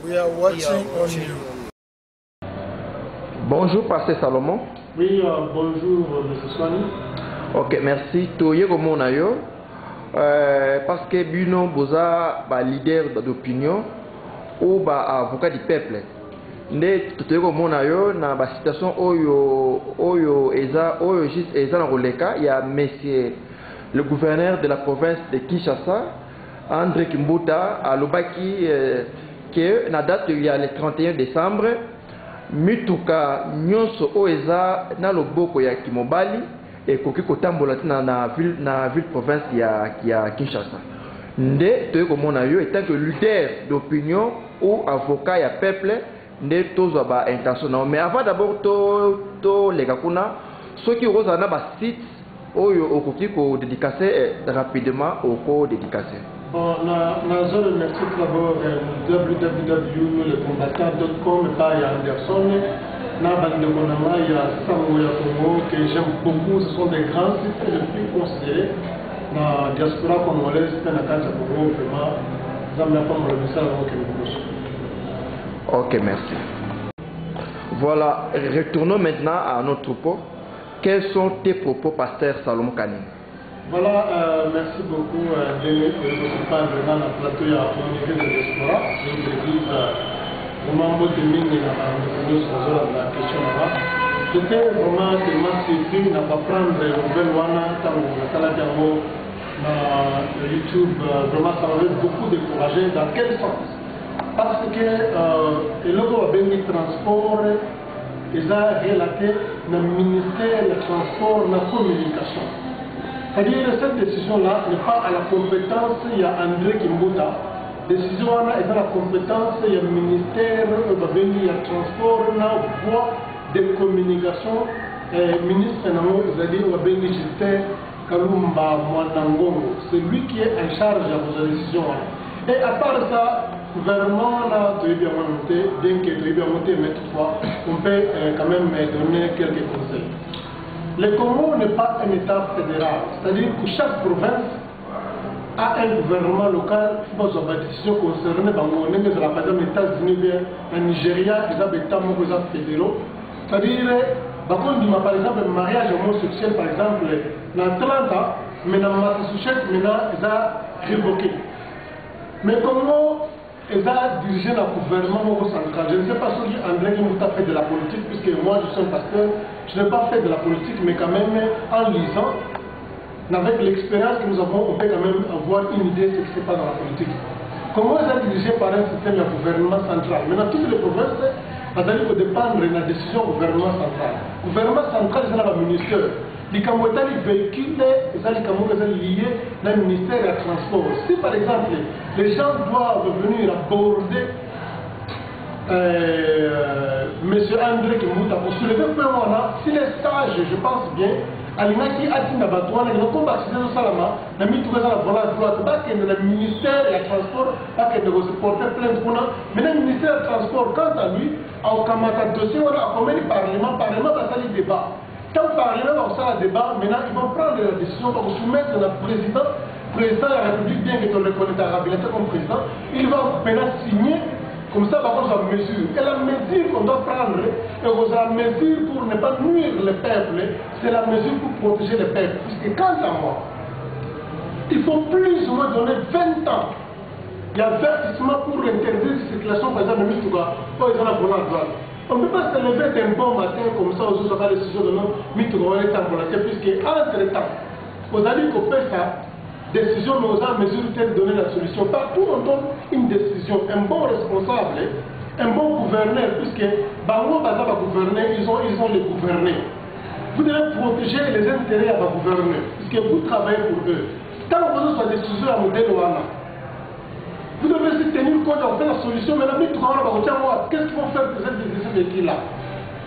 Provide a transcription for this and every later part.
We are watching on you. Bonjour, Pasteur Salomon. Oui, bonjour, M. Swani. Ok, merci. Parce que Buno Boza, leader d'opinion ou avocat du peuple. Nde tuteko mona yo na ba situation oyo juste eza na roleka ya monsieur le gouverneur de la province de Kinshasa André Kimbuta alobaki que na date il y a le 31 décembre mituka nyonso oeza na loboko ya Kimobali et koki kotambola na ville province ya Kinshasa. Nde tuteko mona yo étant que leader d'opinion ou avocat ya peuple nde tozo ba intention. Mais avant d'abord to les kakuna ceux qui osent na ba site oyo okoki ko dédicacer rapidement au co dédicacer. Bon, na zone merci d'abord www.lescombattants.com par Anderson na bande konama ya Samuel ya Congo que j'aime beaucoup. Ce sont des grands sites les plus considérés na diaspora congolaise na kata Congo vraiment zamna pas le message au Québec. Ok, merci. Voilà, retournons maintenant à notre propos. Quels sont tes propos, Pasteur Salomon Kanin? Voilà, merci beaucoup de parler dans la plateau à l'unité de l'espoir. Je vous dis vraiment beaucoup de mine dans la question là. J'étais vraiment tellement surpris de ne pas prendre le nouvel Wana dans la YouTube. Vraiment, ça m'avait beaucoup découragé. Dans quel sens? Parce que le gouvernement transport est relaté dans le ministère du transport et de la communication. C'est-à-dire que cette décision-là n'est pas à la compétence de André Kimbuta. La décision est dans la compétence du ministère du transport et de la voie de communication. Le ministre Zadi Justin Kalumba Mwanangongo, c'est lui qui est en charge de vos décisions. Et à part ça, le gouvernement a bien monté, bien qu'il ait bien monté, mais toutefois, on peut quand même donner quelques conseils. Le Congo n'est pas un État fédéral, c'est-à-dire que chaque province a un gouvernement local qui va avoir des décisions concernées par les États-Unis, le Nigeria, les États fédéraux. C'est-à-dire, par exemple, le mariage homosexuel, par exemple, dans 30 ans, mais dans Massachusetts, maintenant, ils ont révoqué. Mais comment ils ont dirigé le gouvernement central? Je ne sais pas si André Kimbuta fait de la politique, puisque moi je suis un pasteur, je n'ai pas fait de la politique, mais quand même en lisant, avec l'expérience que nous avons, on peut quand même avoir une idée de ce qui se passe dans la politique. Comment ils ont dirigé par un système de gouvernement central? Maintenant, toutes les provinces, elles dépendre de la décision du gouvernement central. Le gouvernement central, c'est le ministère. Les Cambodgiens véhiculent, les liés dans le ministère des Transports. Si par exemple, les gens doivent venir aborder M. André Kimbuta pour soulever le point, si les sages, je pense bien, Alimaki Atim Abatouane, ils ont combattu le Salama, ils ont mis tout ça à la voie droite, pas que le ministère des Transports, pas que de vous porter plainte pour nous. Mais le ministère des Transports, quant à lui, au Kamata dossier, on a combien de parlement va salir débat. Quand le Parlement va faire un débat, maintenant ils vont prendre la décision pour soumettre le président de la République, bien que tu le connaisses habilité comme président, il va maintenant signer, comme ça, par contre, la mesure. Et la mesure qu'on doit prendre, et la mesure pour ne pas nuire le peuple, c'est la mesure pour protéger le peuple. Puisque quant à moi, il faut plus ou moins donner 20 ans. Il y a avertissement pour interdire la circulation, par exemple, de Mituga, pour les gens à droite. On ne peut pas se lever d'un bon matin comme ça, aux autres, à la décision de l'homme, puisque entre-temps, vous allez qu'on fait ça, décision, nous avons mesure de donner la solution. Partout, on donne une décision, un bon responsable, un bon gouverneur, puisque Bango Baza va gouverner, ils ont les gouvernés. Vous devez protéger les intérêts à vos gouverneurs, puisque vous travaillez pour eux. Tant que vous avez des décisions à modèle Ouana, vous devez aussi tenir compte de la solution, mais la mise en œuvre, qu'est-ce qu'ils vont faire pour cette décision-là?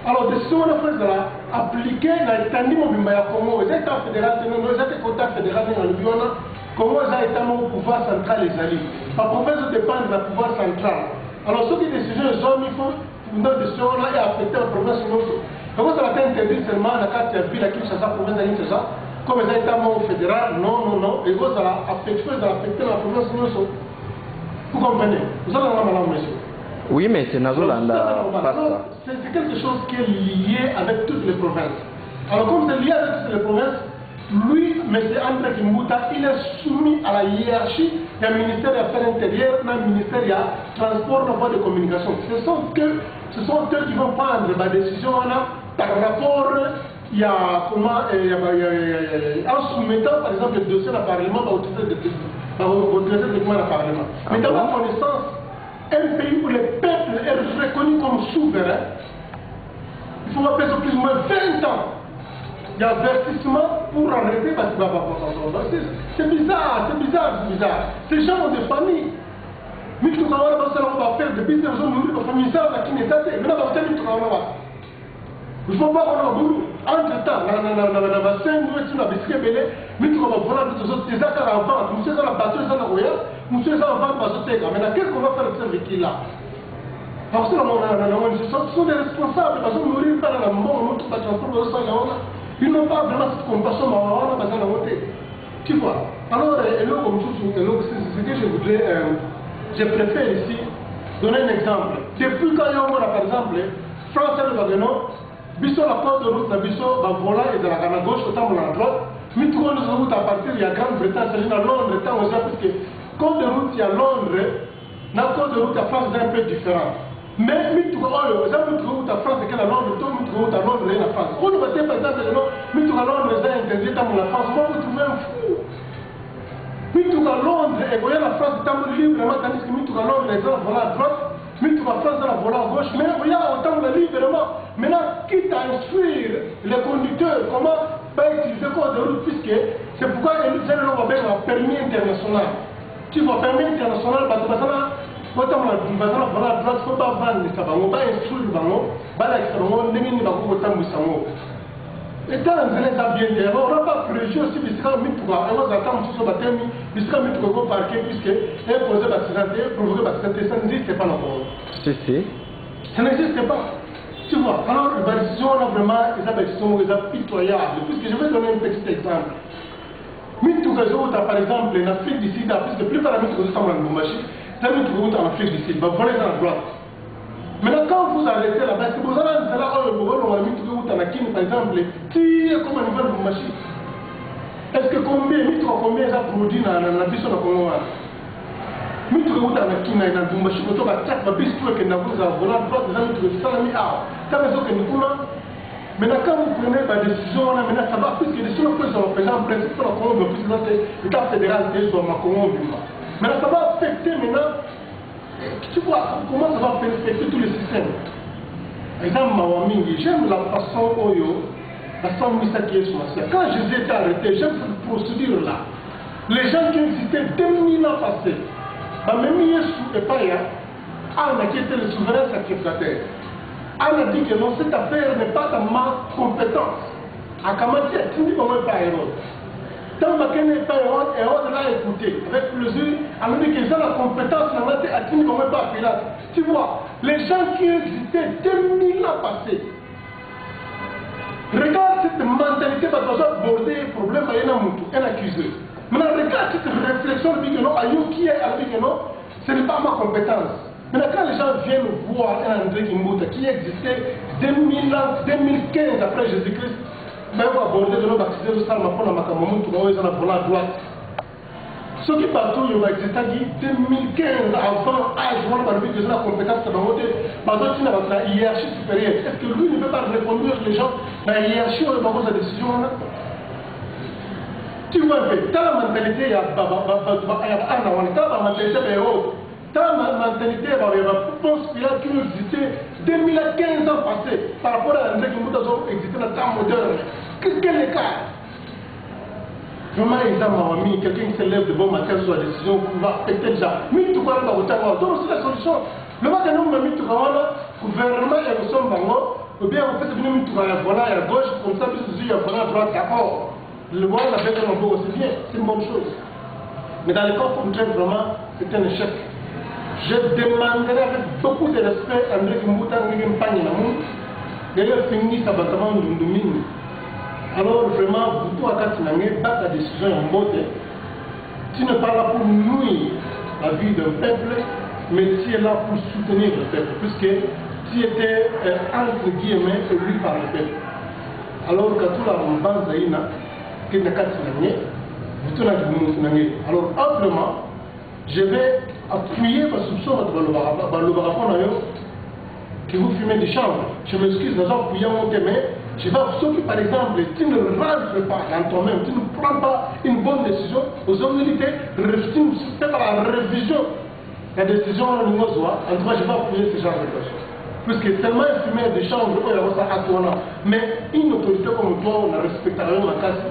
Alors, décision on a fait là, appliquer dans l'État Mobimba Congo, les États fédéraux, les États fédéraux dans le Biona, comment les États au pouvoir central les alliés. La province dépend du pouvoir central. Alors, ce qui est décision, il faut une décision là et affecter la province. Comment ça va être interdit seulement dans la carte de ville à Kinshasa, province de Kinshasa, comme les États fédéraux? Non. Et vous allez affecter la province. Vous comprenez? Vous allez en avoir monsieur. Oui, mais c'est Nazolanda. C'est quelque chose qui est lié avec toutes les provinces. Alors comme c'est lié avec toutes les provinces, lui, M. André Kimbuta, il est soumis à la hiérarchie du ministère des Affaires intérieures, du ministère du Transport, de la voie de communication. Ce sont eux qui vont prendre la décision par rapport en soumettant par exemple le dossier au Parlement, au traité de Parlement. Mais dans ma connaissance, un pays où le peuple est reconnu comme souverain, il faut appeler ça plus ou moins 20 ans. Il y a avertissement pour arrêter parce qu'il va pas passer. C'est bizarre. Ces gens ont des familles. Mais tout le monde va faire des business, ils ont nourri leur famille, ça, qui n'est pas fait. Mais là, on va faire tout le monde. Il ne faut pas qu'on a boulot. Entre-temps, dans le bassin, nous sommes à Biscuit Belé, mais tu vas voir toutes les autres, des accords en vente. Nous sommes dans la bateau, nous sommes dans la nous sommes en vente, maintenant, qu'est-ce qu'on va faire avec ce véhicule-là? Parce que ce sont des responsables, parce qu'on ne nourrit pas dans la mort, nous, ils n'ont pas vraiment cette compassion, tu vois. Alors, ce que je voudrais, je préfère ici donner un exemple. Depuis quand il y a par exemple, France et le Wagonon, Bissot la porte de route, la Bissot, voilà, et de la à gauche, autant de la droite, mais tout le monde à partir, il y a Grande-Bretagne, c'est-à-dire à Londres, temps aussi, parce que côte de route, il y a Londres, dans la côte de route, la France est un peu différente. Mais tu vois, exemple, tu à France, c'est qu'elle a Londres, tu à Londres, et la France. On va dire par exemple, mais tu à Londres, c'est interdit dans la France, moi, vous trouvez un fou. Mais tu à Londres, et voyez la France, c'est un librement, tandis que tu à Londres, les gens volent à droite, mais tu à France, la volent à gauche, mais voyez autant de librement. Maintenant, quitte à instruire les conducteurs, comment utiliser le code de route, puisque c'est pourquoi ils ont un permis international. Tu vois, permis international, parce que autant la droite, il ne faut pas vendre ça, on va instruire le bango, on et dans les on n'a pas prévu aussi, puisque on va attendre sur ce baptême, puisque on va parquer, puisque un projet d'accidenté, provoqué d'accidenté, ça n'existe pas encore. Ça n'existe pas. Tu vois, alors la décision, on a vraiment des décisions pitoyables. Puisque je vais donner un petit exemple. Par exemple, en Afrique du Sud, puisque plus par la mise en Lubumbashi, c'est en Afrique du Sud, vous voyez dans la droite. Maintenant, quand vous arrêtez là-bas, est-ce que vous allez là, on a mis tout en Akine, par exemple, qui est comme un nouvel Lubumbashi? Est-ce que combien ça produit dans la vie sur le Congo? Mais tu vois, dans Akine, dans Lubumbashi, tu vas faire un bis pour que nous avons la droite, nous avons tout ça, ça veut dire que nous pouvons. Maintenant, quand vous prenez la décision, maintenant, ça va, puisque les décisions que vous avez prises en principe pour le Congo, puisque l'État fédéral est sur ma Congo. Maintenant, ça va affecter maintenant, tu vois, comment ça va affecter tous les systèmes. Par exemple, Mawamingi, j'aime la façon la façon qui est sur la. Quand je les ai été arrêtés, j'aime cette procédure-là. Les gens qui existaient 2000 ans passés, même Yesu et Paya, on a qui était le souverain sacrificateur. On a dit que non, cette affaire n'est pas dans ma compétence. À Kamati, tu ne dis pas Hérode. Tant que tu n'es pas Hérode l'a écouté avec plaisir. On a dit qu'ils ont la compétence, tu ne dis pas Pilate. Tu vois, les gens qui existaient 2000 ans passés, regarde cette mentalité, parce qu'on a abordé le problème à un accusé. Maintenant, regarde cette réflexion, dit que non, qui est dit que non, ce n'est pas ma compétence. Maintenant, quand les gens viennent voir un André Kimbuta qui existait 2000 ans, 2015 après Jésus-Christ, mais on va aborder de l'homme baptisé de Salma pour la Makamamou, tout le monde est dans la droite. Ceux qui partout, il y a existé 2015 avant, on va dire que c'est la compétence de la montée, par exemple, il y a la hiérarchie supérieure. Est-ce que lui ne peut pas reconduire les gens dans la hiérarchie ou dans sa décision? Tu vois un peu, dans la mentalité, il y a la mentalité de héros. Dans la mentalité, il y a Ponce Pilate qui nous existait 2015 ans passés par rapport à André Kimbuta qui existait dans le temps moderne. Qu'est-ce qu'est l'écart? Vraiment, quelqu'un qui se lève de bon matin sur la décision qui va affecter déjà. Mais tout le monde va donc c'est la solution. Le matin, nous, le gouvernement et nous sommes ou bien vous faites venir voilà à gauche, comme ça, puis il y a voilà à droite, d'accord. Le voir la fête de l'emploi, c'est bien, c'est une bonne chose. Mais dans les cas contraires, vraiment, c'est un échec. Je demanderai avec beaucoup de respect à André Kimbuta de leur finir sa bâtiment de mine. Alors vraiment, vous pouvez battre la décision en mode. Tu ne parles pas pour nuire la vie d'un peuple, mais tu es là pour soutenir le peuple, puisque tu étais entre guillemets élu par le peuple. Alors que tout le monde qui est alors amplement, je vais appuyer ma soupçon que vous fumez des chambres. Je m'excuse, nous avons appuyé mon thème. Je vais que par exemple, tu ne rentres pas dans toi-même, tu ne prends pas une bonne décision, aux hommes tu fais la révision. La décision, en tout cas, je vais appuyer ce genre de choses. Puisque tellement fumer des chambres, mais une autorité comme toi, on a respecté ma casse.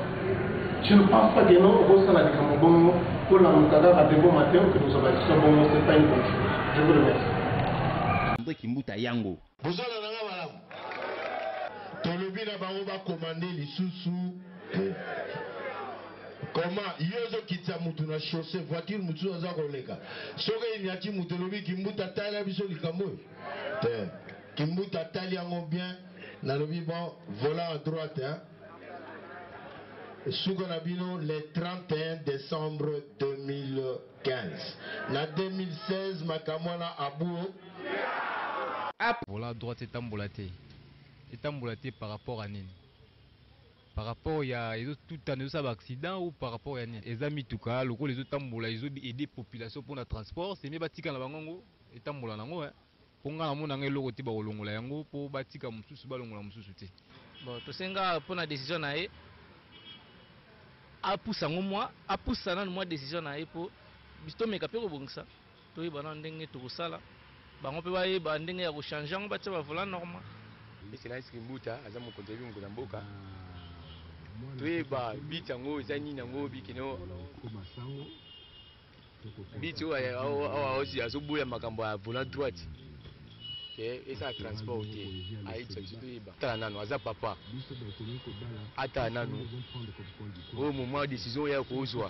Je ne pense pas que nous, au sein de la Cameroun, pour la Moukada, à des bons matins, que nous avons dit, ce n'est pas une bonne chose. Je vous remercie. Kimbuta yango. Bonjour madame. Tolobi na bango ba commander lisusu. Comment yozo kitsa mutu na chaussée voiture mutu aza koleka. Soke nyati mutu lobi kimbuta tala biso likambo. Kimbuta tali yango bien na lobi bon volant à droite hein. Sougonabino le 31 décembre 2015. Na 2016 makamwana abou. Voilà, droite est embolaté. Est embolaté par rapport à Nini. Par rapport à tout un accident ou par rapport à Nini. Les amis, tout cas, les autres embolats, ils ont aidé la population pour le transport. C'est mieux bâti quand la bango est embolat. Pour nga mon angé logo tiba olongola yango pour bâti quand mususu balongola mususu te. Bon, to senga pour la décision na e. A poussa moi, a poussa na moi décision na e pour bisto meka pe ko bongisa. To yi bana ndenge to sala. Bango pe baye ba ndenge ya ko changer ngo batia ba vola normal. C'est là ce qui mbuta aza mo contribuer ngo na mboka. Toi ba bit yango ezani nango bikino. Bit o ya aussi azoboya makambo ya volant droite. Et ça transporté aïe ba ta nanu aza papa. Ata nanu. Au moment décision ya ko ozwa.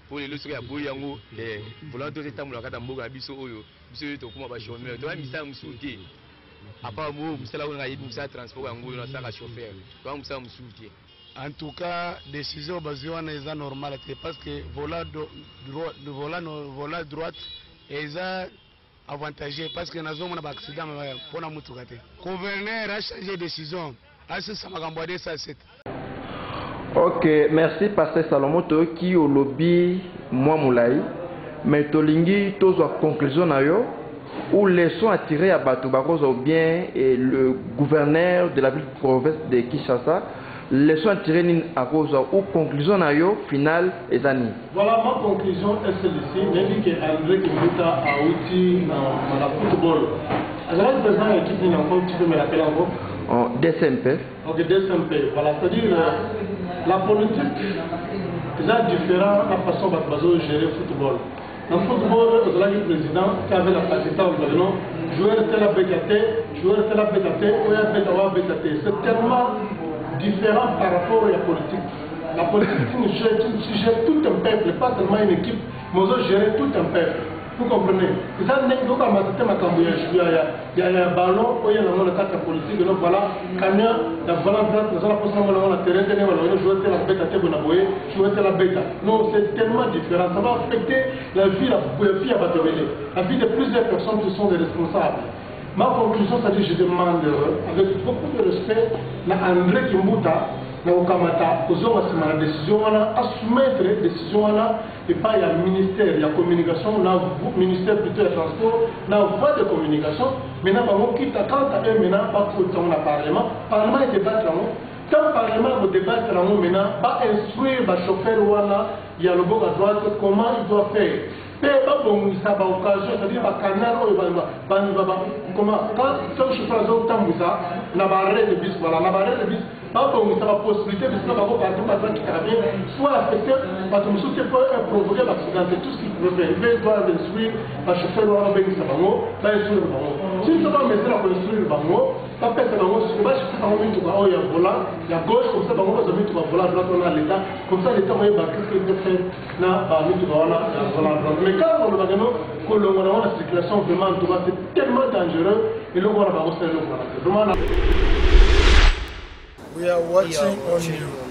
Pour les lois ya boya yango volant droite tambola kata mboka biso oyo. Biso to kuma ba chômeur. To misa musuti. Apa mo musala on a yé musa transport yango na saka chauffeur. To musa musuti. En tout cas, décision basée en est normale parce que volant droite est avantagé parce que nous avons un accident pour la motourate. Le gouverneur a changé de décision. Ok, merci Pasteur Salomoto qui au lobby moi moulai. Mais tolingi tous en conclusion na yo ou leçon à tirer à Batoubakos ou bien et le gouverneur de la ville province de Kinshasa. Leçon à tirer à cause ou conclusion à yo final et années. Voilà ma conclusion est celle-ci. Même que André Kimbuta a outil dans la football. Alors le président de l'équipe encore, tu peux me rappeler encore? En DSMP. Ok, DSMP. Voilà, c'est-à-dire la politique est différente de la façon dont gérer le football. Dans le football, au-delà du président qui avait la capacité au gouvernement, joueur tel la BKT, joueur tel la BKT, ou un BKT. C'est tellement différent par rapport à la politique. La politique, tu gères tout un peuple, pas seulement une équipe, mais aussi gérer tout un peuple. Vous comprenez? Il y a un ballon, il y a une carte politique, donc voilà, quand il y a la volant droite, nous allons passer la terrain, jouer la bêta, jouer la bêta. Non, c'est tellement différent. Ça va affecter la vie la vie de plusieurs personnes qui sont des responsables. Ma conclusion, c'est que je demande avec beaucoup de respect à André Kimbuta, na Okamata, aux hommes à la décision, à soumettre la décision, et pas il y a ministère, il y a communication, le ministère plutôt de transport, il y a voie de communication, maintenant, on quitte quand eux, maintenant, pas tout le temps, on a parlement, parlement est débattre là, quand le parlement va débattre là, maintenant, pas instruire le chauffeur, il y a le bon à droite, comment il doit faire. Mais bon, ça va occasion, c'est-à-dire que canard, comment, quand le chauffeur a autant de ça, on a barré de bus, voilà, on a barré de bus. Pas comme ça va possibilité de se faire par qui carabine, soit affecté parce que nous peut provoquer l'accident, c'est tout ce qu'il peut faire. Il doit instruire le chauffeur ou le bango, va instruire le bango. Si nous avons mis ça pour instruire le bango, pas faire le bango, c'est que je fais un moment où il y a volant, il y a gauche, comme ça, le bango va se mettre au volant, droite, on a l'état, comme ça, l'état, on va qu'est-ce qu'il peut faire, là, on a volant, droite. Mais quand on va dire que la circulation, vraiment, c'est tellement dangereux, et là, on va faire le volant. Vraiment, we are watching on you.